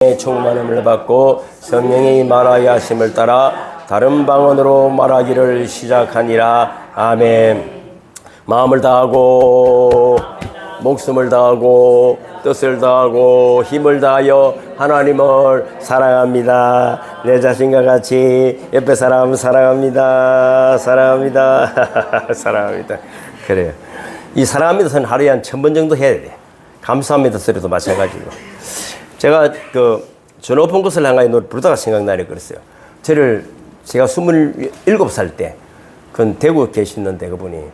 충만함을 받고 성령의 말하여 하심을 따라 다른 방언으로 말하기를 시작하니라. 아멘. 마음을 다하고 목숨을 다하고 뜻을 다하고 힘을 다하여 하나님을 사랑합니다. 내 자신과 같이 옆에 사람 사랑합니다. 사랑합니다. 사랑합니다. 그래요. 이 사랑합니다 소리는 하루에 한 1000번 정도 해야 돼. 감사합니다 소리도 마찬가지고. 제가 저 높은 곳을 향하여 노래 부르다가 생각나려 그랬어요. 제가 27살 때, 그건 대구에 계시는데 그분이,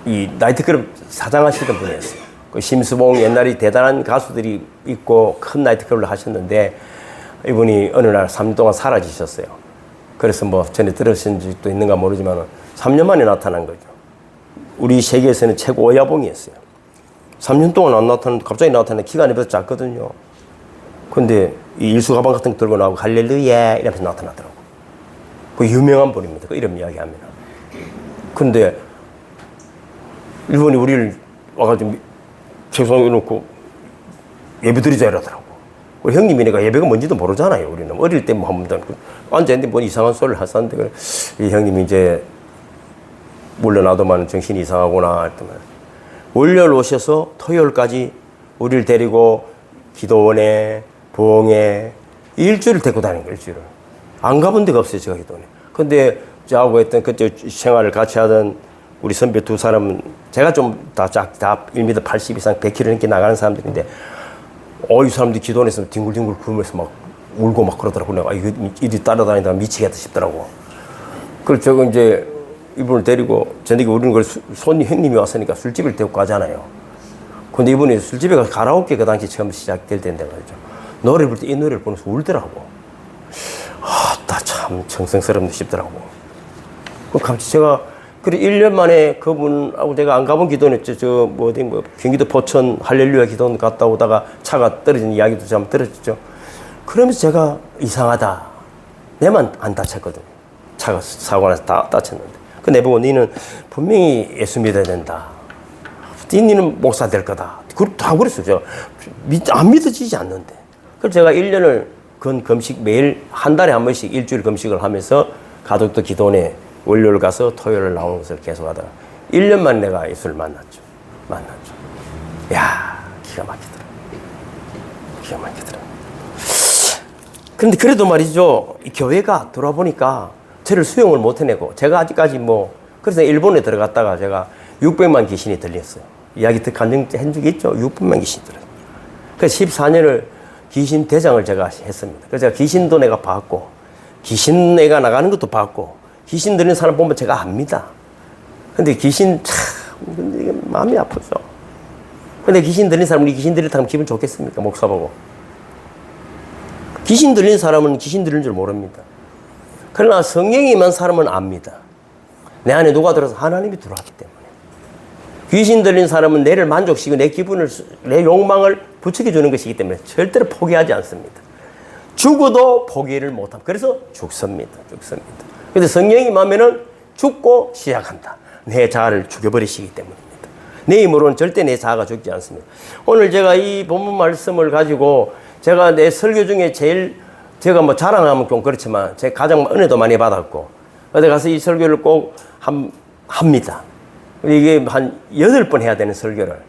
이 나이트클럽 사장하시던 분이었어요. 그 심수봉 옛날에 대단한 가수들이 있고 큰 나이트클럽을 하셨는데 이분이 어느 날 3년 동안 사라지셨어요. 그래서 뭐 전에 들으신 적도 있는가 모르지만 3년 만에 나타난 거죠. 우리 세계에서는 최고 오야봉이었어요. 3년 동안 안 나타났는데 갑자기 나타나는 키가 내버려 작거든요. 근데 이 일수 가방 같은 거 들고 나오고 할렐루야 이러면서 나타나더라고. 그 유명한 분입니다. 그 이름 이야기하면. 근데 일본이 우리를 와가지고 책상에 놓고 예배 드리자 이러더라고. 우리 형님이니까 예배가 뭔지도 모르잖아요. 우리는 어릴 때 뭐 한 번도 앉아있는데 뭐 이상한 소리를 하셨는데 이 형님이 이제 물러나도만 정신이 이상하구나 했더만 월요일 오셔서 토요일까지 우리를 데리고 기도원에 부흥에 일주일을 데리고 다니는 거예요. 일주일을. 안 가본 데가 없어요. 제가 기도원에. 근데 저하고 했던 그때 생활을 같이 하던 우리 선배 두 사람은 제가 좀 다 1m 80 이상 100kg 넘게 나가는 사람들인데 이 사람들이 기도원에서 뒹굴뒹굴 굴면서 막 울고 막 그러더라고요. 내가 이리 따라다니다가 미치겠다 싶더라고. 그래서 저거 이제 이분을 데리고 저녁에 우리는 걸 손님 형님이 왔으니까 술집을 데리고 가잖아요. 근데 이분이 술집에 가서 가라오케 그 당시 처음 시작될 때인데 말이죠. 노래 부를 때 이 노래를 보면서 울더라고. 나 참 정성스럽네 싶더라고. 그럼 갑자기 제가 그래 1년 만에 그분하고 내가 안 가본 기도는 경기도 포천 할렐루야 기도원 갔다 오다가 차가 떨어진 이야기도 좀 들었죠. 그러면서 제가 이상하다. 내만 안 다쳤거든요. 차가 사고 나서 다 다쳤는데. 그 내보고 너는 분명히 예수 믿어야 된다. 너는 목사 될 거다. 다 그랬어요. 안 믿어지지 않는데. 그래서 제가 1년을 금식 매일 한 달에 한 번씩 일주일 금식을 하면서 가덕도 기도원에 월요일 가서 토요일 나오는 것을 계속 하다가 1년 만에 내가 예수를 만났죠. 야, 기가 막히더라. 기가 막히더라. 그런데 그래도 말이죠. 이 교회가 돌아보니까 저를 수용을 못 해내고 제가 아직까지 그래서 일본에 들어갔다가 제가 600만 귀신이 들렸어요. 이야기 한 적이 있죠. 600만 귀신이 들렸어요. 그래서 14년을 귀신 대장을 제가 했습니다. 그래서 제가 귀신도 내가 봤고 귀신 애가 나가는 것도 봤고 귀신 들리는 사람 보면 제가 압니다. 근데 귀신 근데 이게 마음이 아프죠. 근데 귀신 들리는 사람 우리 귀신 들리다 하면 기분 좋겠습니까? 목사 보고. 귀신 들리는 사람은 귀신 들리는 줄 모릅니다. 그러나 성령이 임한 사람은 압니다. 내 안에 누가 들어서 하나님이 들어왔기 때문에. 귀신 들린 사람은 내를 만족시키고 내 기분을, 내 욕망을 부추겨주는 것이기 때문에 절대로 포기하지 않습니다. 죽어도 포기를 못합니다. 그래서 죽습니다. 그런데 성령이 임하면은 죽고 시작한다. 내 자아를 죽여버리시기 때문입니다. 내 힘으로는 절대 내 자아가 죽지 않습니다. 오늘 제가 이 본문 말씀을 가지고 제가 내 설교 중에 제가 자랑하면 좀 그렇지만 제가 가장 은혜도 많이 받았고 어디 가서 이 설교를 꼭 합니다. 이게 한 8번 해야 되는 설교를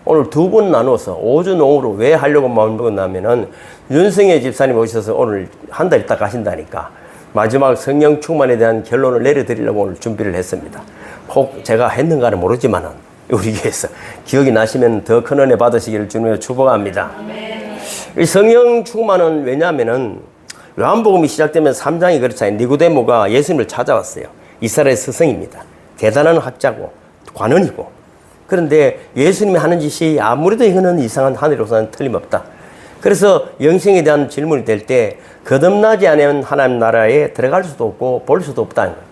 오늘 2번 나눠서 오전 오후로 왜 하려고 마음먹었냐면은 윤성애 집사님 오셔서 오늘 한 달 있다 가신다니까 마지막 성령 충만에 대한 결론을 내려드리려고 오늘 준비를 했습니다. 혹 제가 했는가는 모르지만은 우리 교회에서 기억이 나시면 더 큰 은혜 받으시기를 주님으로 축복합니다. 이 성령 충만은 왜냐하면은 요한복음이 시작되면 3장이 그렇잖아요. 니고데모가 예수님을 찾아왔어요. 이스라엘 스승입니다. 대단한 학자고 관원이고. 그런데 예수님이 하는 짓이 아무래도 이거는 이상한 하늘로서는 틀림없다. 그래서 영생에 대한 질문이 될 때 거듭나지 않으면 하나님 나라에 들어갈 수도 없고 볼 수도 없다는 거예요.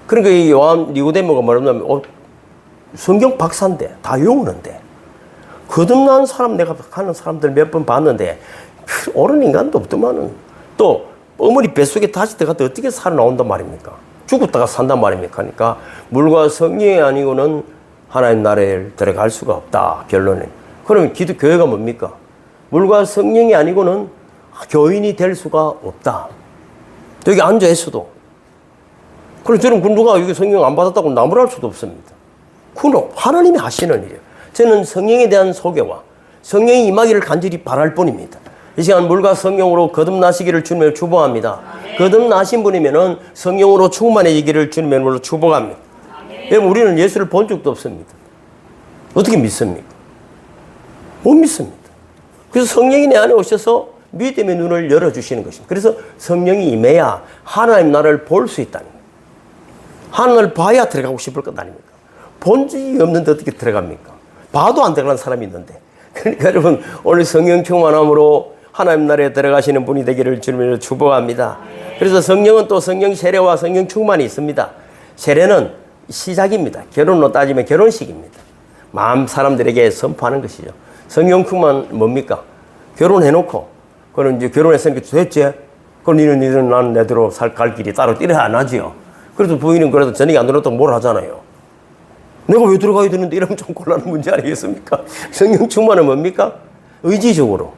그러니까 이 니고데모가 뭐냐면 성경 박사인데 다 외우는데 거듭난 사람 내가 하는 사람들 몇 번 봤는데 옳은 인간도 없더만은 또 어머니 뱃속에 다시 들어갔다 어떻게 살아나온단 말입니까? 죽었다가 산단 말입니까? 그러니까 물과 성령이 아니고는 하나님 나라에 들어갈 수가 없다. 결론은. 그러면 교회가 뭡니까? 물과 성령이 아니고는 교인이 될 수가 없다. 여기 앉아 있어도. 그래서 저는 누가 여기 성령 안 받았다고 나무랄 수도 없습니다. 그건 하나님이 하시는 일이에요. 저는 성령에 대한 소개와 성령이 임하기를 간절히 바랄 뿐입니다. 이 시간 물과 성령으로 거듭나시기를 주님을 축복합니다. 거듭나신 분이면은 성령으로 충만해지기를 주님으로 축복합니다. 여러분, 우리는 예수를 본 적도 없습니다. 어떻게 믿습니까? 못 믿습니다. 그래서 성령이 내 안에 오셔서 믿음의 눈을 열어주시는 것입니다. 그래서 성령이 임해야 하나님 나라를 볼 수 있다는 거예요. 하나님을 봐야 들어가고 싶을 것 아닙니까? 본 적이 없는데 어떻게 들어갑니까? 봐도 안 들어가는 사람이 있는데. 그러니까 여러분, 오늘 성령 충만함으로 하나님 나라에 들어가시는 분이 되기를 주님으로 축복합니다. 그래서 성령은 또 성령 세례와 성령 충만이 있습니다. 세례는 시작입니다. 결혼으로 따지면 결혼식입니다. 마음 사람들에게 선포하는 것이죠. 성령 충만 뭡니까? 결혼해놓고, 그럼 이제 결혼했으니까 됐지? 그럼 니는 나는 내대로 갈 길이 따로 뛰려 안 하지요. 그래도 부인은 그래도 저녁에 안 들어왔다고 뭘 하잖아요. 내가 왜 들어가야 되는데 이러면 좀 곤란한 문제 아니겠습니까? 성령 충만은 뭡니까? 의지적으로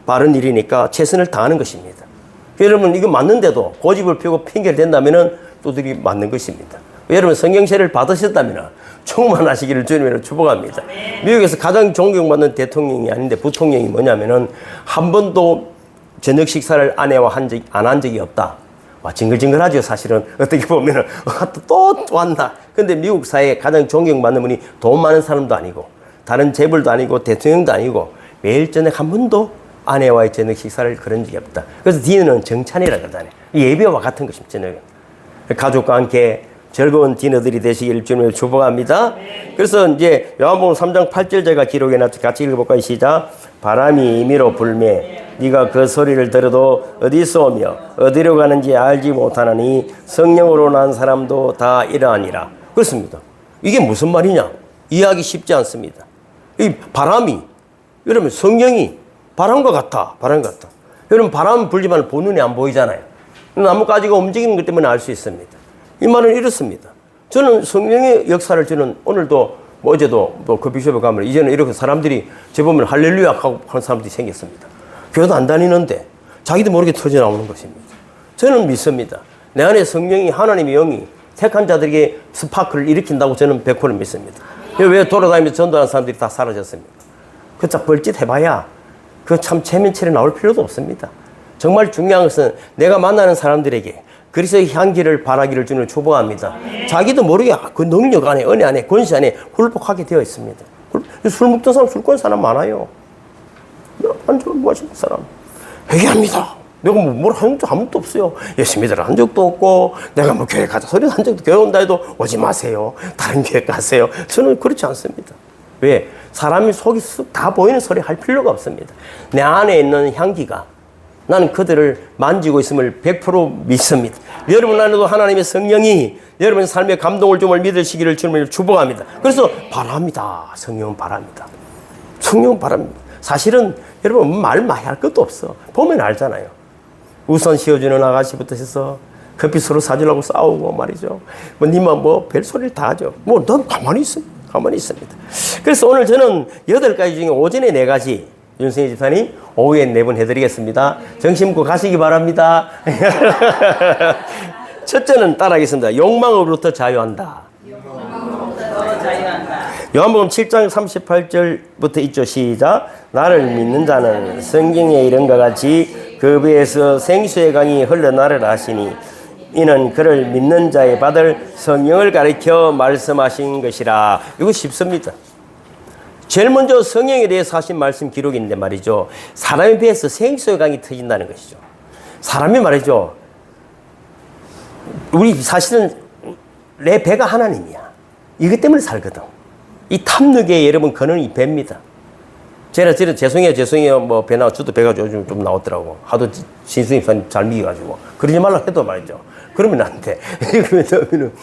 바른 일이니까 최선을 다하는 것입니다. 여러분, 이거 맞는데도 고집을 피우고 핑계를 댄다면 또 들이 맞는 것입니다. 여러분, 성령세를 받으셨다면 충만하시기를 주님으로 축복합니다. 미국에서 가장 존경받는 대통령이 아닌데 부통령이 뭐냐면은 한 번도 저녁 식사를 아내와 안 한 적이 없다. 와, 징글징글하죠, 사실은. 어떻게 보면은, 또 왔나. 근데 미국 사회에 가장 존경받는 분이 돈 많은 사람도 아니고, 다른 재벌도 아니고, 대통령도 아니고, 매일 저녁 한 번도 아내와의 저녁 식사를 그런 적이 없다. 그래서 디너는 정찬이라 그러잖아요. 예배와 같은 것입니다, 저녁은. 가족과 함께 즐거운 디너들이 되시기를 주님을 축복합니다. 그래서 이제 요한복음 3장 8절 제가 기록해 놨죠. 같이 읽어볼까요? 시작. 바람이 임의로 불매 네가 그 소리를 들어도 어디서 오며 어디로 가는지 알지 못하나니 성령으로 난 사람도 다 이러하니라. 그렇습니다. 이게 무슨 말이냐? 이해하기 쉽지 않습니다. 이 바람이, 여러분, 성령이 바람과 같아. 바람과 같아. 여러분, 바람 불지만 보눈에 안 보이잖아요. 나뭇가지가 움직이는 것 때문에 알 수 있습니다. 이 말은 이렇습니다. 저는 성령의 역사를 저는 오늘도 어제도 커피숍에 가면 이제는 이렇게 사람들이 제 보면 할렐루야 하고 하는 사람들이 생겼습니다. 교회도 안 다니는데 자기도 모르게 터져 나오는 것입니다. 저는 믿습니다. 내 안에 성령이, 하나님의 영이 택한 자들에게 스파크를 일으킨다고 저는 100% 믿습니다. 왜 돌아다니면서 전도하는 사람들이 다 사라졌습니까? 그자 벌짓 해봐야 그 참 체면체로 나올 필요도 없습니다. 정말 중요한 것은 내가 만나는 사람들에게 그리스도의 향기를 바라기를 주는 축복합니다. 자기도 모르게 그 능력 안에, 은혜 안에, 권세 안에 굴복하게 되어 있습니다. 술 먹던 사람, 술 꾼 사람 많아요. 안주 마시는 사람 회개합니다. 내가 뭘 한 적 아무것도 없어요. 예수 믿으라 한 적도 없고, 내가 뭐 교회 가자 소리 한 적도, 교회 온다 해도 오지 마세요. 다른 교회 가세요. 저는 그렇지 않습니다. 왜? 사람이 속이 쓱 다 보이는 소리 할 필요가 없습니다. 내 안에 있는 향기가 나는 그들을 만지고 있음을 100% 믿습니다. 여러분 안에도 하나님의 성령이 여러분 삶의 감동을 좀 믿으시기를 주님을 축복합니다. 그래서 바랍니다. 성령은 바랍니다. 성령은 바랍니다. 사실은 여러분 말 많이 할 것도 없어. 보면 알잖아요. 우선 씌워주는 아가씨부터 해서 커피 서로 사주려고 싸우고 말이죠. 뭐 님은 뭐 별소리를 다 하죠. 뭐 넌 가만히 있습니다. 가만히 있습니다. 그래서 오늘 저는 8가지 중에 오전에 4가지, 윤승희 집사님 오후에 4번 해드리겠습니다. 정심고 가시기 바랍니다. 첫째는 따라하겠습니다. 욕망으로부터 자유한다. 요한복음 7장 38절부터 있죠. 시작. 나를 믿는 자는 성경에 이런 것 같이 그 배에서 생수의 강이 흘러나르라 하시니 이는 그를 믿는 자에 받을 성령을 가리켜 말씀하신 것이라. 이거 쉽습니다. 제일 먼저 성령에 대해서 하신 말씀 기록인데 말이죠. 사람의 배에서 생수의 강이 터진다는 것이죠. 사람이 말이죠. 우리 사실은 내 배가 하나님이야. 이것 때문에 살거든. 이 탐욕에 여러분 거는 이 배입니다. 제가 죄송해요. 뭐 배 나와 저도 배가 요즘 좀 나왔더라고. 하도 신수님 잘 미겨가지고 그러지 말라 해도 말이죠. 그러면 안 돼. 그러면은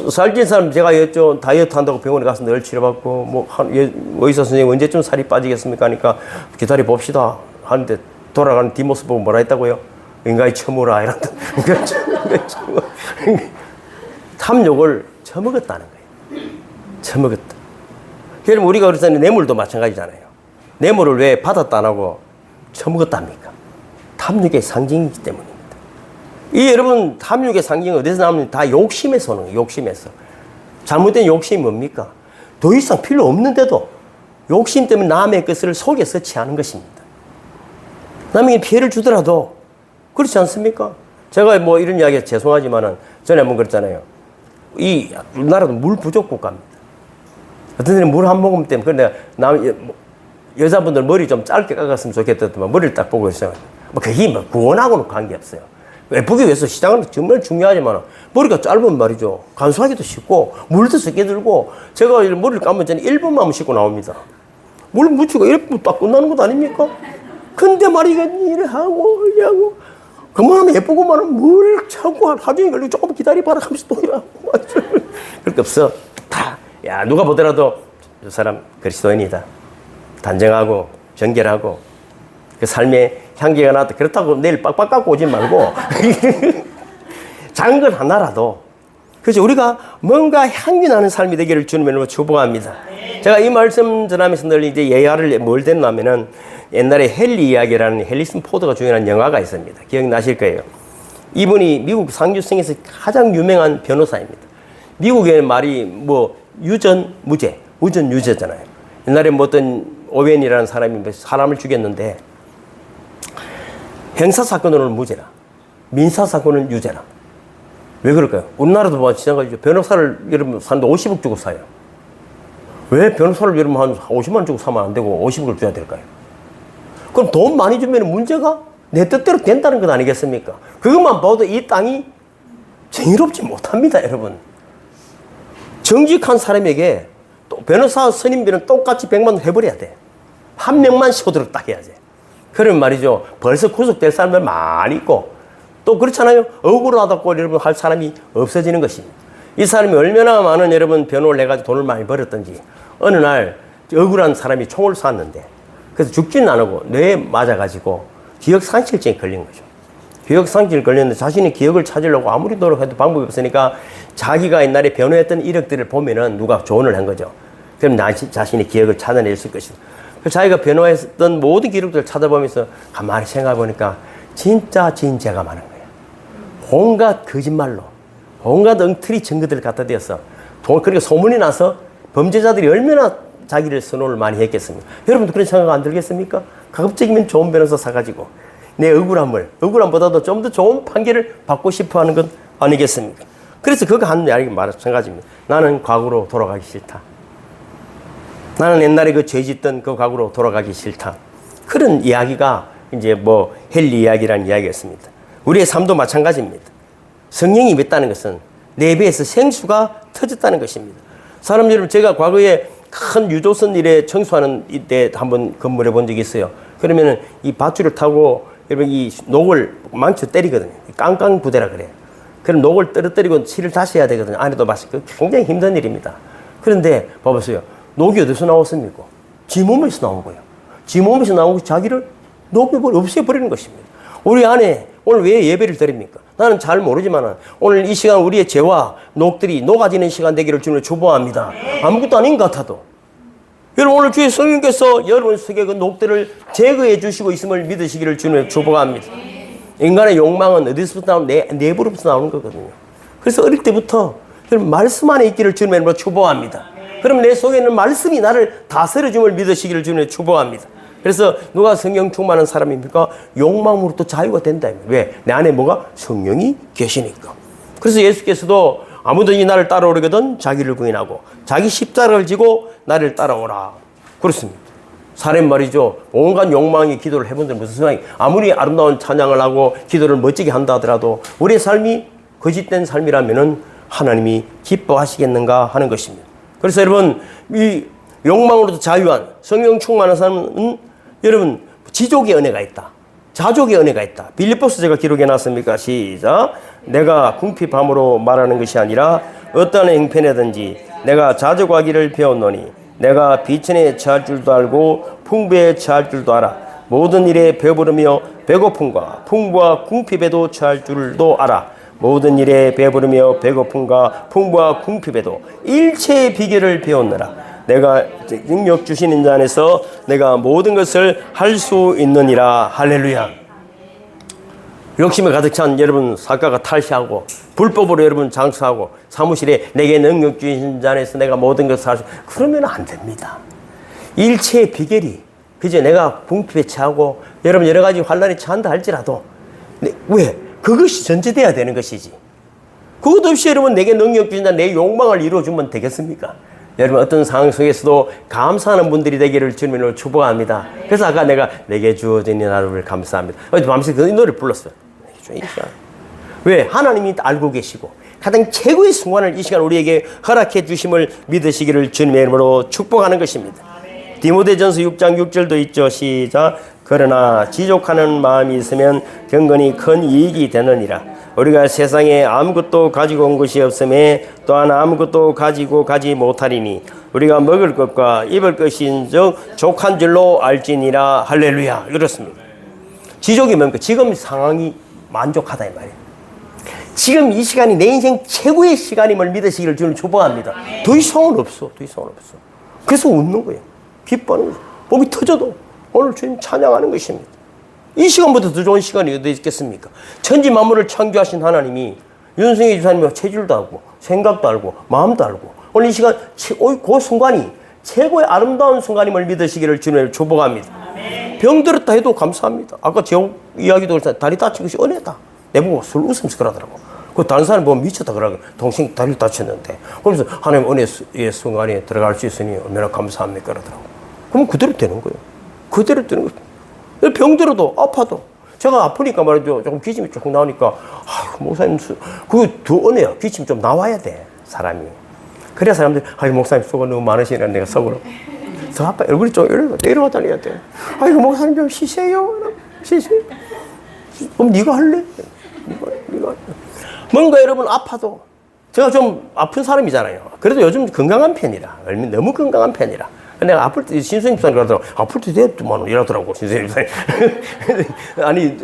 살찐 사람 제가 좀 다이어트 한다고 병원에 가서 늘 치료받고 뭐 의사 선생님 언제쯤 살이 빠지겠습니까 하니까 기다려 봅시다 하는데 돌아가는 뒷모습 보고 뭐라 했다고요? 인간이 처먹어라 이런다. 탐욕을 처먹었다는 거예요. 처먹었다. 그럼 우리가 그렇잖아요. 뇌물도 마찬가지잖아요. 뇌물을 왜 받았다 안 하고 처먹었답니까? 탐욕의 상징이기 때문입니다. 이 여러분 탐욕의 상징이 어디서 나오는지 다 욕심에서 오는 거예요. 욕심에서. 잘못된 욕심이 뭡니까? 더 이상 필요 없는데도 욕심 때문에 남의 것을 속에서 취하는 것입니다. 남에게 피해를 주더라도 그렇지 않습니까? 제가 뭐 이런 이야기 죄송하지만은 전에 한번 그랬잖아요. 이 우리나라도 물 부족 국가입니다. 어떤 데는 물 한 모금 때문에 그런데 여자분들 머리 좀 짧게 깎았으면 좋겠다더만 머리를 딱 보고 있어요. 뭐 그게 뭐 구원하고는 관계없어요. 예쁘기 위해서 시장은 정말 중요하지만 머리가 짧으면 말이죠. 간수하기도 쉽고 물도 적게 들고 제가 머리를 감으면 저는 1분만 씻고 나옵니다. 물 묻히고 1분 딱 끝나는 것 아닙니까? 근데 말이가 이래 하고 이래 하고 그만하면 예쁘고만 물 차고 하루 종일 걸리고 조금 기다려봐라 하면서 또 이러고 그렇게 없어. 다 야 누가 보더라도 저 사람 그리스도인이다. 단정하고 정결하고 그 삶의 향기가 나왔다. 그렇다고 내일 빡빡 깎고 오지 말고 작은 건 하나라도 그래서 우리가 뭔가 향기 나는 삶이 되기를 주님으로 축복합니다. 제가 이 말씀 전하면서 늘 이제 예화를 뭘 됐냐면은 옛날에 헨리 이야기라는 해리슨 포드가 주연한 영화가 있습니다. 기억나실 거예요. 이분이 미국 상주성에서 가장 유명한 변호사입니다. 미국의 말이 뭐 유전 무죄, 무전 유죄잖아요. 옛날에 뭐 어떤 오웬이라는 사람이 사람을 죽였는데 형사 사건으로는 무죄라, 민사 사건은 유죄라. 왜 그럴까요? 우리나라도 마찬가지죠. 변호사를 여러분 사는데 50억 주고 사요. 왜 변호사를 여러분 한 50만 원 주고 사면 안 되고 50억을 줘야 될까요? 그럼 돈 많이 주면 문제가 내 뜻대로 된다는 것 아니겠습니까? 그것만 봐도 이 땅이 정의롭지 못합니다, 여러분. 정직한 사람에게 또 변호사 선임비는 똑같이 100만 원 해버려야 돼. 한 명만 쉬도록 딱 해야지. 그러면 말이죠. 벌써 구속될 사람들 많이 있고 또 그렇잖아요. 억울하다고 여러분 할 사람이 없어지는 것입니다. 이 사람이 얼마나 많은 여러분 변호를 해가지고 돈을 많이 벌었던지 어느 날 억울한 사람이 총을 쐈는데 그래서 죽지는 않고 뇌에 맞아가지고 기억상실증에 걸린 거죠. 기억상실 걸렸는데 자신이 기억을 찾으려고 아무리 노력해도 방법이 없으니까 자기가 옛날에 변호했던 이력들을 보면은 누가 조언을 한 거죠. 그럼 자신의 기억을 찾아낼 수 있을 것이다. 그래서 자기가 변호했던 모든 기록들을 찾아보면서 가만히 생각해 보니까 진짜 진죄가 많은 거예요. 온갖 거짓말로, 온갖 엉터리 증거들을 갖다 대서 그러니까 소문이 나서 범죄자들이 얼마나 자기를 선호를 많이 했겠습니까? 여러분도 그런 생각 안 들겠습니까? 가급적이면 좋은 변호사 사가지고 내 억울함보다도 좀 더 좋은 판결을 받고 싶어 하는 건 아니겠습니까? 그래서 그거 하는 이야기가 마찬가지입니다. 나는 과거로 돌아가기 싫다. 나는 옛날에 그 죄 짓던 그 과거로 돌아가기 싫다. 그런 이야기가 이제 뭐 헨리 이야기라는 이야기였습니다. 우리의 삶도 마찬가지입니다. 성령이 임했다는 것은 내 배에서 생수가 터졌다는 것입니다. 사람 여러분, 제가 과거에 큰 유조선 일에 청소하는 이때 한번 근무를 해본 적이 있어요. 그러면은 이 밧줄을 타고 여러분 이 녹을 망쳐 때리거든요. 깡깡 부대라 그래요. 그럼 녹을 떨어뜨리고 칠을 다시 해야 되거든요. 안에도 마시고 굉장히 힘든 일입니다. 그런데 봐보세요. 녹이 어디서 나왔습니까? 지 몸에서 나온 거예요. 지 몸에서 나온 것이 자기를 없애버리는 것입니다. 우리 안에 오늘 왜 예배를 드립니까? 나는 잘 모르지만 오늘 이 시간 우리의 죄와 녹들이 녹아지는 시간 되기를 주님을 축복합니다. 아무것도 아닌 것 같아도 여러분 오늘 주의 성령께서 여러분 속에 그 녹들을 제거해 주시고 있음을 믿으시기를 주님을 축복합니다. 인간의 욕망은 어디서부터 나오는 내부로부터 나오는 거거든요. 그래서 어릴 때부터 여러분 말씀 안에 있기를 주님을 축복합니다. 그럼 내 속에 있는 말씀이 나를 다스려 줌을 믿으시기를 주님을 축복합니다. 그래서 누가 성령 충만한 사람입니까? 욕망으로부터 자유가 된다. 왜? 내 안에 뭐가? 성령이 계시니까. 그래서 예수께서도 아무든지 나를 따라오려거든 자기를 부인하고 자기 십자가를 지고 나를 따라오라. 그렇습니다. 사람 말이죠. 온갖 욕망이 기도를 해본들 무슨 소용이 아무리 아름다운 찬양을 하고 기도를 멋지게 한다 하더라도 우리의 삶이 거짓된 삶이라면은 하나님이 기뻐하시겠는가 하는 것입니다. 그래서 여러분 이 욕망으로도 자유한 성령 충만한 사람은 여러분 지족의 은혜가 있다. 자족의 은혜가 있다. 빌립보서 제가 기록해 놨습니까? 시작. 내가 궁핍함으로 말하는 것이 아니라 어떠한 행편이든지 내가 자족하기를 배웠노니 내가 비천에 처할 줄도 알고 풍부에 처할 줄도 알아. 모든 일에 배부르며 배고픔과 풍부와 궁핍에도 처할 줄도 알아. 모든 일에 배부르며 배고픔과 풍부와 궁핍에도 일체의 비결을 배웠느라. 내가 능력 주시는 자 안에서 내가 모든 것을 할 수 있느니라. 할렐루야. 욕심에 가득 찬 여러분 사과가 탈시하고 불법으로 여러분 장사하고 사무실에 내게 능력 주신 자 안에서 내가 모든 것을 할 수, 그러면 안 됩니다. 일체의 비결이 그저 내가 궁핍해치하고 여러분 여러 가지 환란에 처한다 할지라도 왜? 그것이 전제돼야 되는 것이지. 그것 없이 여러분 내게 능력 주신다 내 욕망을 이루어주면 되겠습니까? 여러분 어떤 상황 속에서도 감사하는 분들이 되기를 주님으로 축복합니다. 그래서 아까 내가 내게 주어진 이 하루를 감사합니다. 어제 밤새 그 노래를 불렀어요. 왜? 하나님이 알고 계시고 가장 최고의 순간을 이 시간 우리에게 허락해 주심을 믿으시기를 주님의 이름으로 축복하는 것입니다. 디모데전서 6장 6절도 있죠. 시작. 그러나 지족하는 마음이 있으면 경건이 큰 이익이 되느니라. 우리가 세상에 아무것도 가지고 온 것이 없음에 또한 아무것도 가지고 가지 못하리니 우리가 먹을 것과 입을 것인즉 족한 줄로 알지니라. 할렐루야. 이렇습니다. 지족이 뭡니까? 지금 상황이 만족하다 이 말이에요. 지금 이 시간이 내 인생 최고의 시간임을 믿으시기를 주님 축복합니다. 더 이상은 없어. 더 이상은 없어. 그래서 웃는 거예요. 기뻐하는 거예요. 몸이 터져도 오늘 주님 찬양하는 것입니다. 이 시간보다 더 좋은 시간이 어디 있겠습니까? 천지 만물을 창조하신 하나님이 윤승희 주사님과 체질도 알고 생각도 알고 마음도 알고 오늘 이 시간 그 순간이 최고의 아름다운 순간임을 믿으시기를 주님을 축복합니다. 병들었다 해도 감사합니다. 아까 제 이야기도 그랬잖아요. 다리 다친 것이 은혜다. 내보고 술 웃으면서 그러더라고. 그 다른 사람 보면 미쳤다 그러고 동생이 다리를 다쳤는데 그래서 하나님 은혜의 순간에 들어갈 수 있으니 얼마나 감사합니까 그러더라고. 그럼 그대로 되는 거예요. 그대로 되는 거예요. 병들어도 아파도 제가 아프니까 말이죠. 조금 기침이 조금 나오니까 아유 목사님 그거 더 은혜야. 기침 좀 나와야 돼 사람이. 그래야 사람들이 아유 목사님 수고 너무 많으시네. 내가 속으로 저 아빠 얼굴이 좀 내려와 다녀야 돼. 아이고 목사님 좀 쉬세요. 쉬세요. 그럼 네가 할래? 네가 뭔가 여러분 아파도 제가 좀 아픈 사람이잖아요. 그래도 요즘 건강한 편이라 너무 건강한 편이라 내가 아플 때 신수님 집사님 그러더라고. 아플 때 대만 이러더라고 신수님 집사님. 아니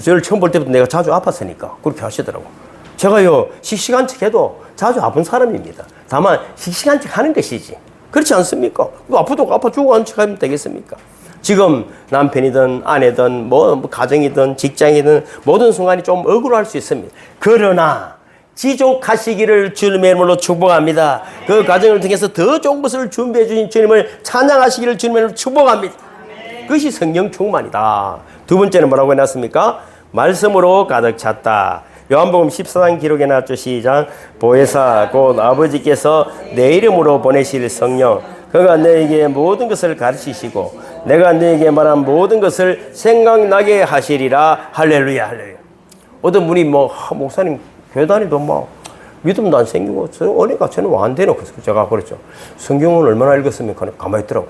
저를 처음 볼 때부터 내가 자주 아팠으니까 그렇게 하시더라고. 제가요 씩씩한 척해도 자주 아픈 사람입니다. 다만 씩씩한 척하는 것이지 그렇지 않습니까? 아파도 아파 죽어가는 척하면 되겠습니까? 지금 남편이든 아내든 뭐 가정이든 직장이든 모든 순간이 좀 억울할 수 있습니다. 그러나 지족하시기를 주님의 이름으로 축복합니다. 그 과정을 통해서 더 좋은 것을 준비해 주신 주님을 찬양하시기를 주님의 이름으로 축복합니다. 그것이 성령 충만이다. 두 번째는 뭐라고 해놨습니까? 말씀으로 가득 찼다. 요한복음 14장 기록에 나왔죠. 시작. 보혜사 곧 아버지께서 내 이름으로 보내실 성령 그가 너에게 모든 것을 가르치시고 내가 너에게 말한 모든 것을 생각나게 하시리라. 할렐루야. 할렐루야. 어떤 분이 목사님 교회 다니도 믿음도 안 생기고 은혜가 저는 안 되노. 그래서 제가 그랬죠. 성경은 얼마나 읽었습니까? 가만히 있더라고.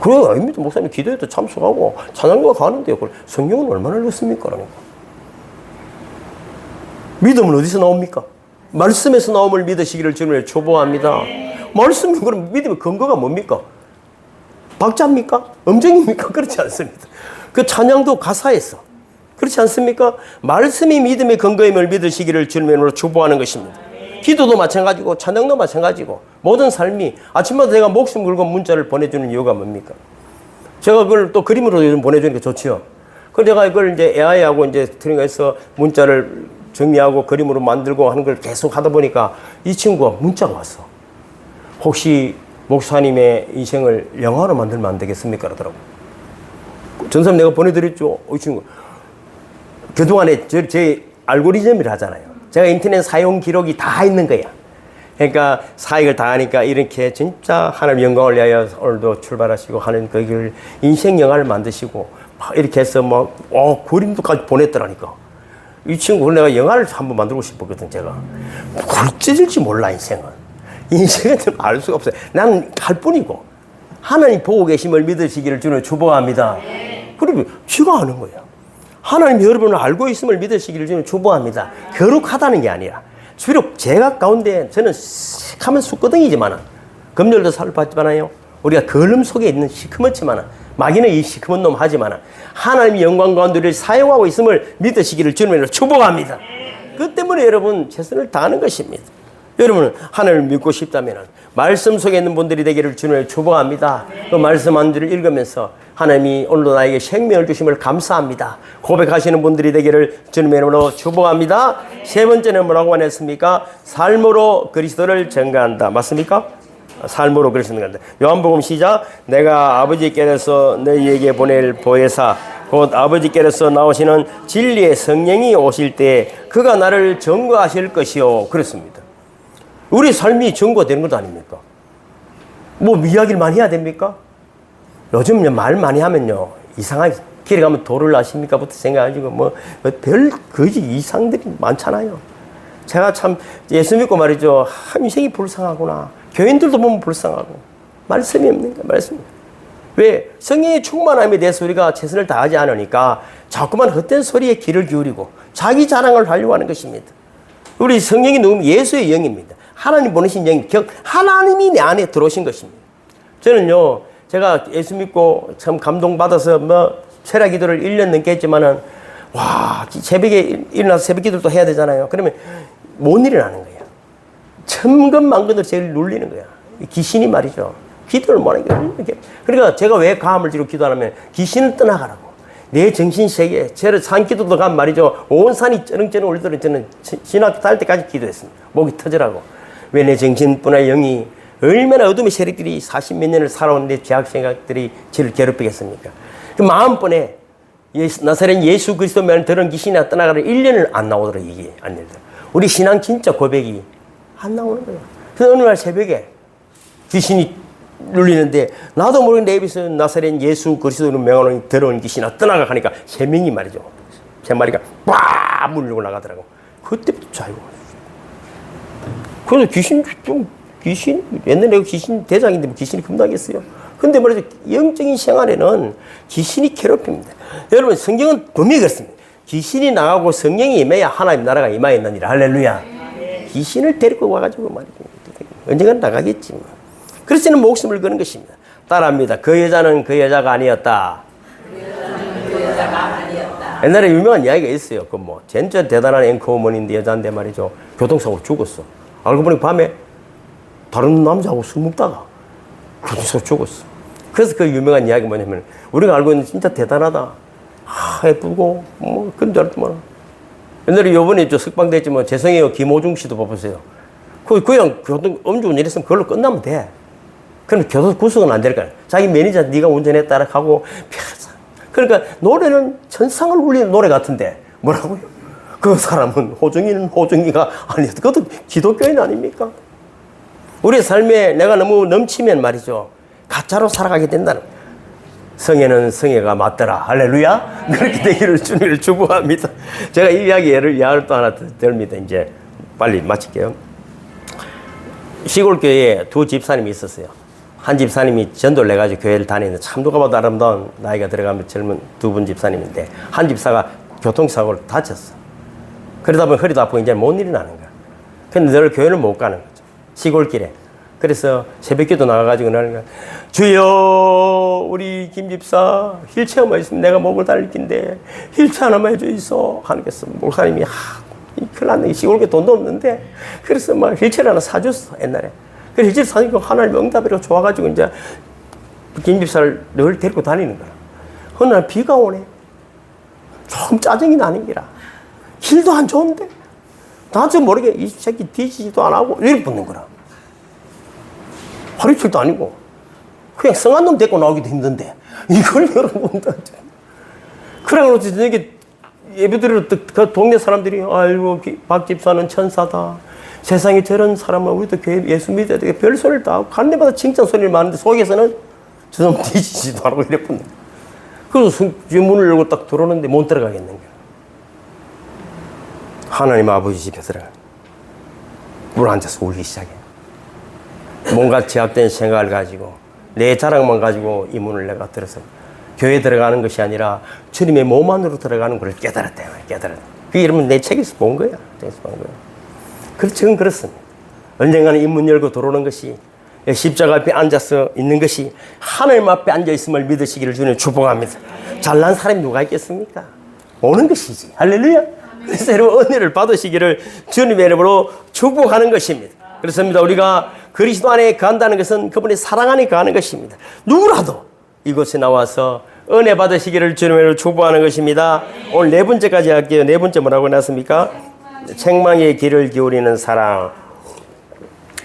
그래 아닙니다. 목사님 기도에도 참석하고 찬양도 가는데요. 성경은 얼마나 읽었습니까? 그러니까. 믿음은 어디서 나옵니까? 말씀에서 나옴을 믿으시기를 주님을 축복합니다. 말씀 그럼 믿음의 근거가 뭡니까? 박자입니까? 음정입니까? 그렇지 않습니다. 그 찬양도 가사에서 그렇지 않습니까? 말씀이 믿음의 근거임을 믿으시기를 주님으로 축복하는 것입니다. 기도도 마찬가지고 찬양도 마찬가지고 모든 삶이 아침마다 제가 목숨 걸고 문자를 보내주는 이유가 뭡니까? 제가 그걸 또 그림으로 요즘 보내주니까 좋지요. 그래서 제가 이걸 이제 AI하고 이제 트링해서 문자를 정리하고 그림으로 만들고 하는 걸 계속 하다 보니까 이 친구가 문자가 왔어. 혹시 목사님의 인생을 영화로 만들면 안 되겠습니까? 그러더라고. 전사님 내가 보내드렸죠. 이 친구. 그동안에 제 알고리즘이라 하잖아요. 제가 인터넷 사용 기록이 다 있는 거야. 그러니까 사역을 다 하니까 이렇게 진짜 하나님 영광을 위하여 오늘도 출발하시고 하는 그 길 인생 영화를 만드시고 막 이렇게 해서 그림도까지 보냈더라니까. 이 친구 내가 영화를 한번 만들고 싶었거든 제가. 굴찌질지 몰라 인생은. 인생은 알 수가 없어요. 나는 할 뿐이고 하나님 보고 계심을 믿으시기를 주는 축복합니다. 그리고 지가 아는 거예요. 하나님 여러분을 알고 있음을 믿으시기를 주는 축복합니다. 거룩하다는 게 아니라 비록 제가 가운데 저는 시커먼 숯거덩이지만 검열도 살을 받지만요. 우리가 거름 속에 있는 시커멓지만 마귀는 이 시커먼 놈 하지만 하나님의 영광 가운데 우리를 사용하고 있음을 믿으시기를 주님으로 축복합니다. 그 때문에 여러분 최선을 다하는 것입니다. 여러분은 하나님을 믿고 싶다면 말씀 속에 있는 분들이 되기를 주님을 축복합니다. 그 말씀 한 줄을 읽으면서 하나님이 오늘도 나에게 생명을 주심을 감사합니다 고백하시는 분들이 되기를 주님의 이름으로 축복합니다. 세 번째는 뭐라고 말했습니까? 삶으로 그리스도를 증거한다. 맞습니까? 삶으로 그리스도를 증거한다. 요한복음 시작. 내가 아버지께서 너희에게 보낼 보혜사 곧 아버지께서 나오시는 진리의 성령이 오실 때 그가 나를 증거하실 것이요. 그렇습니다. 우리 삶이 증거되는 것도 아닙니까? 뭐 이야기를 많이 해야 됩니까? 요즘 말 많이 하면요 이상하게 길에 가면 도를 아십니까? 부터 생각하시고 뭐 별 거지 이상들이 많잖아요. 제가 참 예수 믿고 말이죠 인생이 불쌍하구나. 교인들도 보면 불쌍하고 말씀이 없는 거야. 말씀이. 왜? 성령의 충만함에 대해서 우리가 최선을 다하지 않으니까 자꾸만 헛된 소리에 귀를 기울이고 자기 자랑을 하려고 하는 것입니다. 우리 성령이 누구면 예수의 영입니다. 하나님 보내신 영이 하나님이 내 안에 들어오신 것입니다. 저는요 제가 예수 믿고 참 감동받아서 뭐 철야 기도를 1년 넘게 했지만은 와 새벽에 일어나서 새벽 기도를 또 해야 되잖아요. 그러면 못 일어나는 거예요. 천근만근으로 제일 눌리는 거야. 귀신이 말이죠. 기도를 못하는 거예요. 그러니까 제가 왜 가함을 지르고 기도하냐면 귀신은 떠나가라고. 내 정신세계, 저를 산기도도 가면 말이죠. 온 산이 쩌렁쩌렁 울더니 저는 신학교 다닐 때까지 기도했습니다. 목이 터지라고. 왜 내 정신뿐만 영이 얼마나 어둠의 세력들이 40몇 년을 살아온 내 죄악 생각들이 저를 괴롭히겠습니까? 그 마음번에 나사렛 예수 그리스도 면 들은 귀신이 떠나가라 1년을 안 나오더라 이게 안 된다. 우리 신앙 진짜 고백이 안 나오는 거예요. 그래서 어느 날 새벽에 귀신이 눌리는데 나도 모르게 내 입에서 나사렛 예수 그리스도로 명하는 더러운 귀신아 떠나가 하니까 세 명이 말이죠. 세 마리가 빡 물리고 나가더라고. 그때부터 자유가. 그래서 귀신 옛날에 귀신 대장인데 뭐 귀신이 겁나겠어요. 근데 말이죠 영적인 생활에는 귀신이 괴롭힙니다. 여러분 성경은 분명히 그렇습니다. 귀신이 나가고 성령이 임해야 하나님 나라가 임하였느니라. 할렐루야. 귀신을 데리고 와가지고 말이죠. 언젠간 나가겠지. 그래서 저는 목숨을 거는 것입니다. 따라합니다. 그 여자는 그 여자가 아니었다. 옛날에 유명한 이야기가 있어요. 그 뭐 진짜 대단한 앵커우먼인데 여자인데 말이죠. 교통사고로 죽었어. 알고 보니 밤에 다른 남자하고 술 먹다가 교통사고로 죽었어. 그래서 그 유명한 이야기가 뭐냐면 우리가 알고 있는 진짜 대단하다. 예쁘고 뭐 그런 줄 알았더만. 옛날에 요번에 저 석방됐지만 재성이요 김호중 씨도 봐보세요. 그냥 교통 음주운전 이랬으면 그걸로 끝나면 돼. 그럼 교통 구속은 안 될 거야. 자기 매니저 네가 운전했다라 하고 그러니까 노래는 천상을 울리는 노래 같은데 뭐라고요? 그 사람은 호중이가 아니었어. 그것도 기독교인 아닙니까? 우리 삶에 내가 너무 넘치면 말이죠. 가짜로 살아가게 된다는 거예요. 성에는 성애가 맞더라. 할렐루야. 그렇게 되기를 주님을 축복합니다. 제가 이 이야기 예를 또 하나 들립니다. 이제 빨리 마칠게요. 시골 교회에 두 집사님이 있었어요. 한 집사님이 전도를 내가지고 교회를 다니는데 참 누가 봐도 아름다운 나이가 들어가면 젊은 두 분 집사님인데 한 집사가 교통사고를 다쳤어. 그러다 보니 허리도 아프고 이제 못 일어나는 거야. 근데 늘 교회를 못 가는 거죠. 시골길에. 그래서 새벽기도 나가가지고 나는 거야. 주여 우리 김 집사 휠체어만 있으면 내가 목을 달릴 긴데 휠체어 하나만 해주이소 하니까 목사님이 큰일 났네. 시골에 돈도 없는데 그래서 막 휠체어 하나 사줬어 옛날에. 그래서 휠체어 사니까 하나님 응답이라고 좋아가지고 이제 김 집사를 늘 데리고 다니는 거야. 어느 날 비가 오네. 좀 짜증이 나는 기라. 길도 안 좋은데 나도 모르게 이 새끼 뒤지지도 안 하고 이렇게 붙는 거라. 허리출도 아니고 그냥 성한 놈 데리고 나오기도 힘든데 이걸 여러분 그래가지고 저녁에 예배드리러 그 동네 사람들이 아이고 박 집사는 천사다. 세상에 저런 사람은 우리도 교회 예수 믿어야 되게 별소리를 다 하고 간 데마다 칭찬 소리를 많은데 속에서는 저 놈 뒤지지도 않고 이래 붙는 거야. 그래서 문을 열고 딱 들어오는데 못 들어가겠는 거야. 하나님 아버지 집에 들어가 물 앉아서 울기 시작해. 뭔가 제압된 생각을 가지고 내 자랑만 가지고 이 문을 내가 들어서 교회에 들어가는 것이 아니라 주님의 몸 안으로 들어가는 걸 깨달았대요. 그게 여러분 내 책에서 본 거야. 그건 그렇습니다. 언젠가는 이 문 열고 들어오는 것이 십자가 앞에 앉아서 있는 것이 하나님 앞에 앉아 있음을 믿으시기를 주님 축복합니다. 잘난 사람이 누가 있겠습니까? 오는 것이지. 할렐루야. 그래서 여러분 은혜를 받으시기를 주님의 이름으로 축복하는 것입니다. 그렇습니다. 우리가 그리스도 안에 거한다는 것은 그분의 사랑 안에 거하는 것입니다. 누구라도 이곳에 나와서 은혜 받으시기를 주님으로 축복하는 것입니다. 오늘 네 번째까지 할게요. 네 번째 뭐라고 해놨습니까? 책망의 귀를 기울이는 사랑.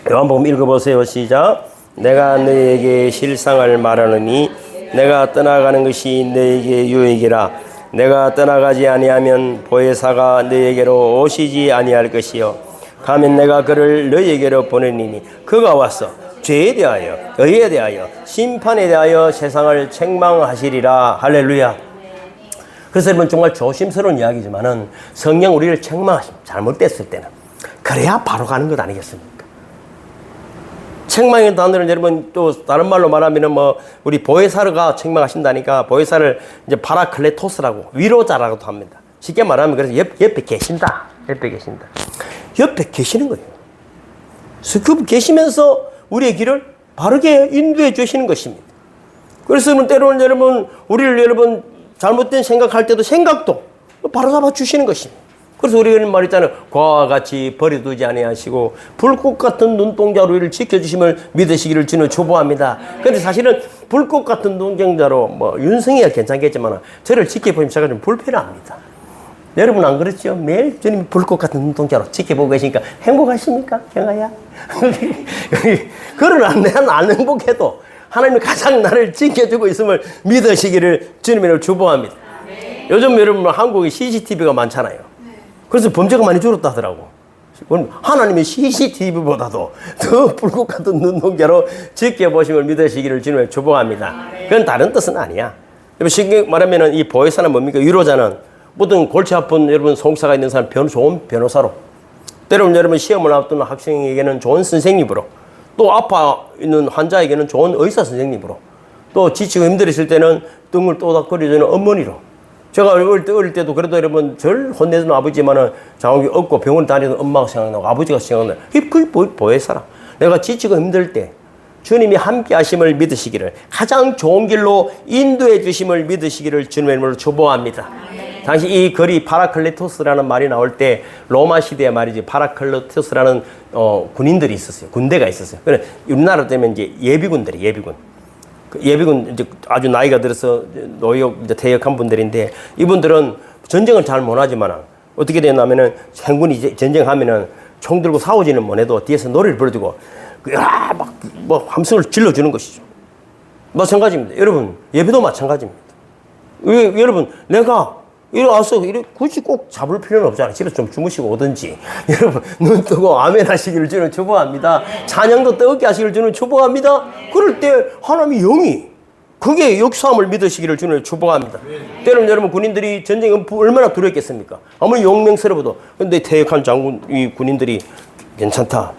요한복음 읽어보세요. 시작. 내가 너에게 실상을 말하느니 내가 떠나가는 것이 너에게 유익이라. 내가 떠나가지 아니하면 보혜사가 너에게로 오시지 아니할 것이요 가면 내가 그를 너에게로 보내니니 그가 와서 죄에 대하여 의에 대하여 심판에 대하여 세상을 책망하시리라. 할렐루야. 그래서 여러분 정말 조심스러운 이야기지만은 성령 우리를 책망하십니다. 잘못됐을 때는. 그래야 바로 가는 것 아니겠습니까? 책망의 단어는 여러분 또 다른 말로 말하면은 뭐 우리 보혜사가 책망하신다니까 보혜사를 이제 파라클레토스라고 위로자라고도 합니다. 쉽게 말하면 그래서 옆에 계신다. 옆에 계신다. 옆에 계시는 거예요. 그래서 그 계시면서 우리의 길을 바르게 인도해 주시는 것입니다. 그래서 때로는 여러분 우리를 여러분 잘못된 생각할 때도 생각도 바로 잡아 주시는 것입니다. 그래서 우리가 이런 말 있잖아요. 과와 같이 버려두지 아니하시고 불꽃 같은 눈동자로 우리를 지켜주심을 믿으시기를 주는 축복합니다. 그런데 사실은 불꽃 같은 눈동자로 뭐 윤성이가 괜찮겠지만 저를 지켜보시면 제가 좀 불편합니다. 여러분 안 그렇죠? 매일 주님이 불꽃 같은 눈동자로 지켜보고 계시니까 행복하십니까? 경아야? 그러나 내가 안 행복해도 하나님이 가장 나를 지켜주고 있음을 믿으시기를 주님으로 축복합니다. 요즘 여러분 한국에 CCTV가 많잖아요. 그래서 범죄가 많이 줄었다 하더라고. 하나님의 CCTV보다도 더 불꽃 같은 눈동자로 지켜보심을 믿으시기를 주님을 축복합니다. 그건 다른 뜻은 아니야. 쉽게 말하면 이 보혜사는 뭡니까? 위로자는 모든 골치 아픈 여러분 송사가 있는 사람 좋은 변호사로, 때로는 여러분 시험을 앞둔 학생에게는 좋은 선생님으로, 또 아파 있는 환자에게는 좋은 의사 선생님으로, 또 지치고 힘들었을 때는 등을 또닥거려주는 어머니로. 제가 어릴 때도 그래도 여러분 절 혼내주는 아버지만은 장욱이 없고 병원 다니던 엄마가 생각나고 아버지가 생각나요. 그게 보혜사라. 내가 지치고 힘들 때 주님이 함께 하심을 믿으시기를, 가장 좋은 길로 인도해 주심을 믿으시기를 주님의 이름으로 축복합니다. 당시 이 글이 파라클레토스라는 말이 나올 때 로마 시대의 말이지, 파라클레토스라는 군인들이 있었어요. 군대가 있었어요. 그래 우리나라 때문에 이제 예비군 이제 아주 나이가 들어서 노역 이제 퇴역한 분들인데, 이분들은 전쟁을 잘 못하지만 어떻게 되냐면은 행군이 이제 전쟁하면은 총 들고 싸우지는 못해도 뒤에서 노래를 불러주고 막 뭐 함성을 질러주는 것이죠. 마찬가지입니다. 여러분 예배도 마찬가지입니다. 여러분 내가 이리 와서 굳이 꼭 잡을 필요는 없잖아요. 집에서 좀 주무시고 오든지. 여러분 눈 뜨고 아멘 하시기를 주는 축복합니다. 찬양도 뜨겁게 하시기를 주는 축복합니다. 그럴 때 하나님의 영이 그게 역사함을 믿으시기를 주는 축복합니다. 때로는 여러분 군인들이 전쟁은 얼마나 두렵겠습니까? 아무리 용맹스러워도. 근데 퇴역한 장군 이 군인들이 괜찮다.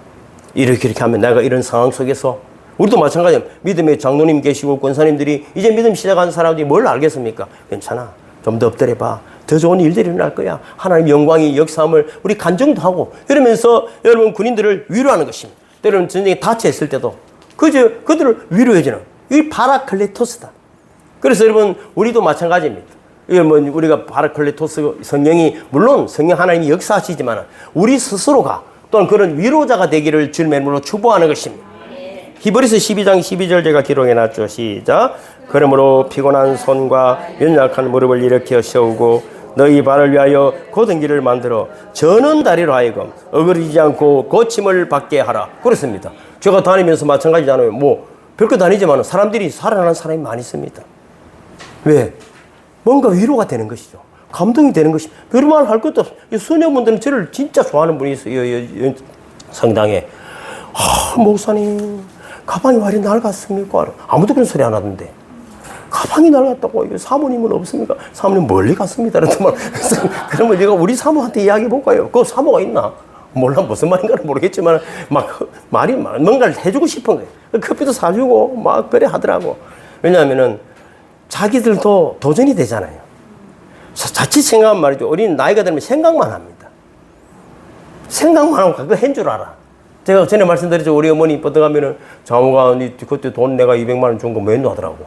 이렇게 하면 내가 이런 상황 속에서, 우리도 마찬가지예요. 믿음의 장로님 계시고 권사님들이 이제 믿음 시작한 사람들이 뭘 알겠습니까? 괜찮아. 좀 더 엎드려봐. 더 좋은 일들이 일어날 거야. 하나님 영광이 역사함을 우리 간증도 하고 이러면서 여러분 군인들을 위로하는 것입니다. 때로는 전쟁에 다쳐있을 때도 그들을 위로해주는 이 파라클레토스다. 그래서 여러분 우리도 마찬가지입니다. 우리가 파라클레토스 성령이, 물론 성령 하나님이 역사하시지만 우리 스스로가 또한 그런 위로자가 되기를 주님의 이름으로 축복하는 것입니다. 히브리서 12장 12절 제가 기록해놨죠. 시작. 그러므로 피곤한 손과 연약한 무릎을 일으켜 세우고 너희 발을 위하여 곧은 길을 만들어 저는 다리로 하여금 어그러지지 않고 고침을 받게 하라. 그렇습니다. 제가 다니면서 마찬가지잖아요. 뭐 별거 다니지만 사람들이 살아나는 사람이 많이 있습니다. 왜? 뭔가 위로가 되는 것이죠. 감동이 되는 것입니다. 별말 할 것도 없어요. 수녀분들은 저를 진짜 좋아하는 분이 있어요. 성당에. 목사님 가방이 왜 이렇게 낡았습니까? 아무도 그런 소리 안 하던데. 가방이 낡았다고. 사모님은 없습니까? 사모님 멀리 갔습니다. 그러면 내가 우리 사모한테 이야기해 볼까요? 그 사모가 있나? 몰라, 무슨 말인가는 모르겠지만 말이 뭔가를 해주고 싶은 거예요. 커피도 사주고 막 그래 하더라고. 왜냐하면은 자기들도 도전이 되잖아요. 자칫 생각하면 말이죠. 우리는 나이가 들면 생각만 합니다. 생각만 하고 그거 한 줄 알아. 제가 전에 말씀드렸죠. 우리 어머니 뻗어가면은 장모가 그때 돈 내가 200만 원 준 거 뭐 했노 하더라고.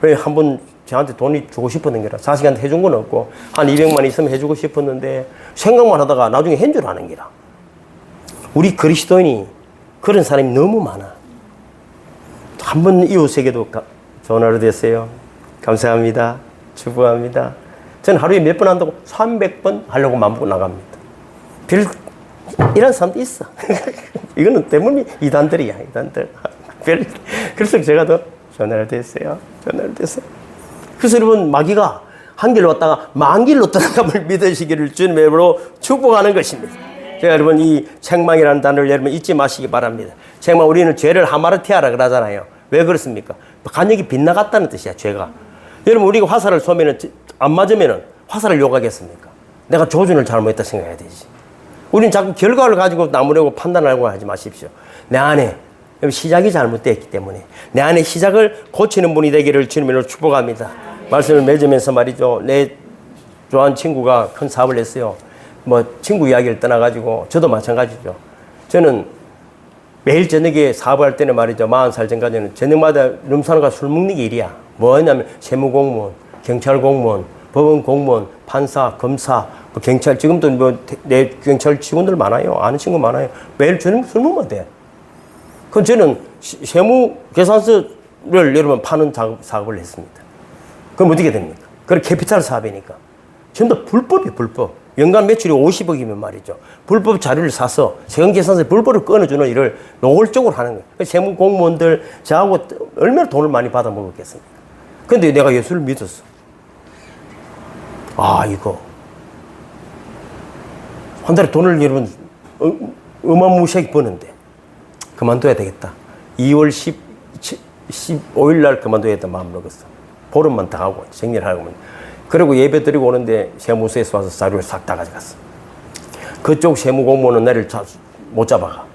왜 한번 저한테 돈이 주고 싶었는 게라. 자식한테 해준 건 없고 한 200만 원 있으면 해주고 싶었는데 생각만 하다가 나중에 한 줄 아는 게라. 우리 그리스도인이 그런 사람이 너무 많아. 한번 이웃에게도 좋은 하루 되세요. 감사합니다. 축복합니다. 저는 하루에 몇 번 한다고? 300번 하려고 마음먹고 나갑니다. 이런 사람도 있어. 이거는 때문에 이단들이야, 이단들. 그래서 제가 더 좋은 하루 되세요. 좋은 하루 되세요. 그래서 여러분, 마귀가 한 길로 왔다가 만 길로 떠나감을 믿으시기를 주님의 이름으로 축복하는 것입니다. 제가 여러분 이 책망이라는 단어를 여러분 잊지 마시기 바랍니다. 책망, 우리는 죄를 하마르티아라 그러잖아요. 왜 그렇습니까? 간역이 빗나갔다는 뜻이야, 죄가. 여러분, 우리가 화살을 쏘면은 안 맞으면은 화살을 욕하겠습니까? 내가 조준을 잘못했다 생각해야 되지. 우리는 자꾸 결과를 가지고 나무라고 판단하려고 하지 마십시오. 내 안에 시작이 잘못되었기 때문에 내 안에 시작을 고치는 분이 되기를 주님으로 축복합니다. 말씀을 맺으면서 말이죠. 내 좋아하는 친구가 큰 사업을 했어요. 뭐 친구 이야기를 떠나가지고 저도 마찬가지죠. 저는 매일 저녁에 사업할 때는 말이죠. 40살 전까지는 저녁마다 룸사람과 술 먹는 게 일이야. 뭐냐면 세무공무원, 경찰공무원, 법원공무원, 판사, 검사, 뭐 경찰, 지금도 뭐 내 경찰 직원들 많아요. 아는 친구 많아요. 매일 저녁 술 먹으면 돼. 그럼 저는 세무 계산서를 여러분 파는 작업을 했습니다. 그럼 어떻게 됩니까? 그럼 캐피탈 사업이니까. 전부 다 불법이에요, 불법. 연간 매출이 50억이면 말이죠. 불법 자료를 사서 세금계산서에 불법을 끊어주는 일을 노골적으로 하는 거예요. 세무 공무원들 저하고 얼마나 돈을 많이 받아 먹었겠습니까? 근데 내가 예수를 믿었어. 아, 이거. 한 달에 돈을 여러분 어마무시하게 버는데 그만둬야 되겠다. 2월 15일 날 그만둬야겠다 마음 먹었어. 보름만 더 하고 정리를 하고. 그리고 예배 드리고 오는데 세무서에서 와서 자료를 싹 다 가져갔어. 그쪽 세무공무원은 나를 못 잡아가.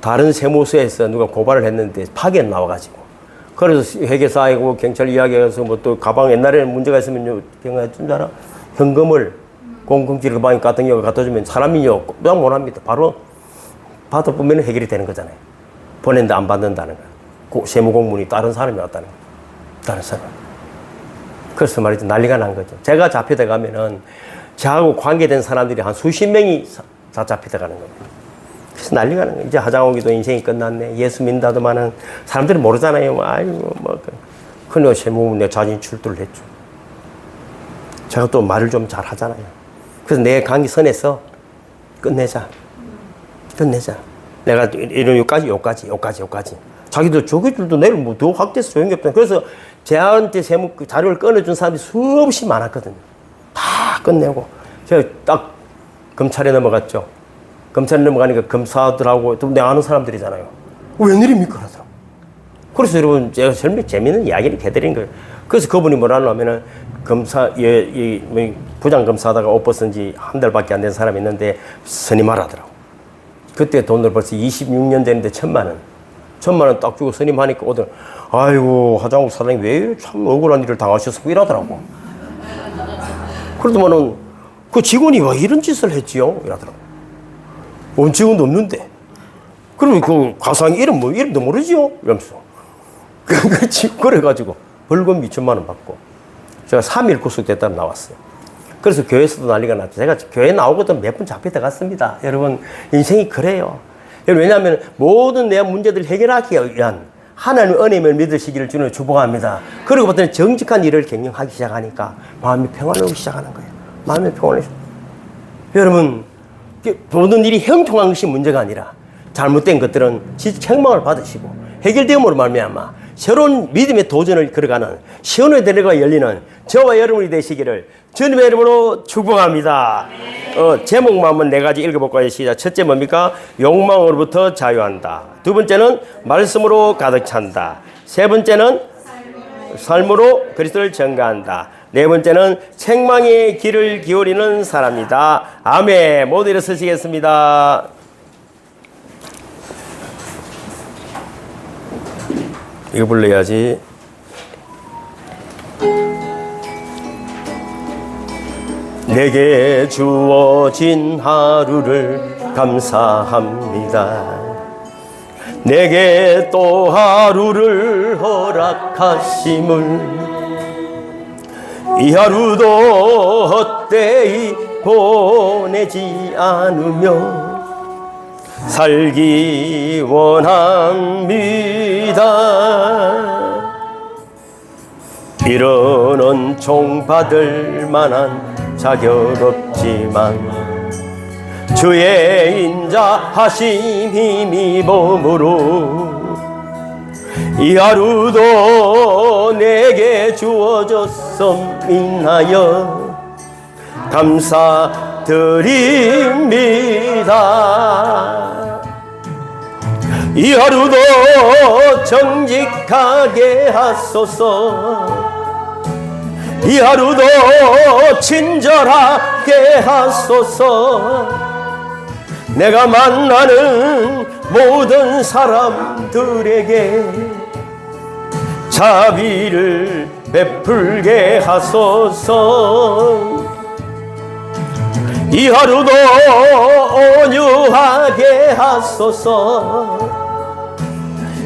다른 세무서에서 누가 고발을 했는데 파견 나와가지고. 그래서 회계사하고 경찰 이야기해서 뭐 또 가방 옛날에는 문제가 있으면 경찰 준 알아? 현금을 공공질 가방 같은 경우 갖다 주면 사람이요 그냥 못 합니다. 바로 받아보면 해결이 되는 거잖아요. 보냈는데 안 받는다는 거예요. 세무공무원이 다른 사람이 왔다는 거예요. 다른 사람. 그래서 말이죠. 난리가 난 거죠. 제가 잡혀다 가면은 저하고 관계된 사람들이 한 수십 명이 다 잡혀다 가는 겁니다. 그래서 난리가 난 거예요. 이제 하장오기도 인생이 끝났네. 예수 믿는다더만은 사람들이 모르잖아요. 아이고, 뭐. 그래, 세무공무원 내가 자진 출두를 했죠. 제가 또 말을 좀 잘 하잖아요. 그래서 내 강의 선에서 끝내자. 끝내자. 내가 이런 요까지. 자기도 저기들도 내일 뭐 더 확대해서 소용이 없다. 그래서 저한테 세무 자료를 끊어준 사람이 수없이 많았거든요. 다 끝내고. 제가 딱 검찰에 넘어갔죠. 검찰에 넘어가니까 검사들하고 또 내가 아는 사람들이잖아요. 웬일입니까? 그러더라고. 그래서 여러분, 제가 재밌는 이야기를 해드린 거예요. 그래서 그분이 뭐라 하냐면은 부장검사 하다가 옷 벗은 지 한 달밖에 안 된 사람이 있는데 선임하라더라고. 그때 돈을 벌써 26년 되는데 1,000만 원. 1,000만 원 딱 주고 선임하니까 오늘 아이고 하장욱 사장님 왜 참 억울한 일을 당하셔서 이러더라고. 그러더만은 그 직원이 왜 이런 짓을 했지요? 이러더라고. 온 직원도 없는데. 그러면 그 가상 이름도 모르지요? 이러면서. 그래가지고 벌금 2,000만 원 받고 제가 3일 구속됐다 나왔어요. 그래서 교회에서도 난리가 났죠. 제가 교회 나오고도 몇 번 잡혀다 갔습니다. 여러분, 인생이 그래요. 왜냐하면 모든 내 문제들 해결하기 위한 하나님의 은혜를 믿으시기를 주는 축복합니다. 그리고부터는 정직한 일을 경영하기 시작하니까 마음이 평안하기 시작하는 거예요. 마음이 평안해져. 여러분, 모든 일이 형통한 것이 문제가 아니라 잘못된 것들은 책망을 받으시고 해결됨으로 말미암아 새로운 믿음의 도전을 걸어가는 시온의 대로가 열리는 저와 여러분이 되시기를 주님의 이름으로 축복합니다. 제목만 한번 4가지 읽어볼까요? 시작. 첫째 뭡니까? 욕망으로부터 자유한다. 두 번째는 말씀으로 가득 찬다. 세 번째는 삶으로 그리스도를 전가한다. 네 번째는 책망의 길을 기울이는 사람이다. 아멘. 모두 일어서시겠습니다. 이거 불러야지. 내게 주어진 하루를 감사합니다. 내게 또 하루를 허락하심을 이 하루도 헛되이 보내지 않으며 살기 원합니다. 빌어는 종받을 만한 자격 없지만 주의 인자 하심 힘이 몸으로 이 하루도 내게 주어졌음이나여 감사드립니다. 이 하루도 정직하게 하소서. 이 하루도 친절하게 하소서. 내가 만나는 모든 사람들에게 자비를 베풀게 하소서. 이 하루도 온유하게 하소서.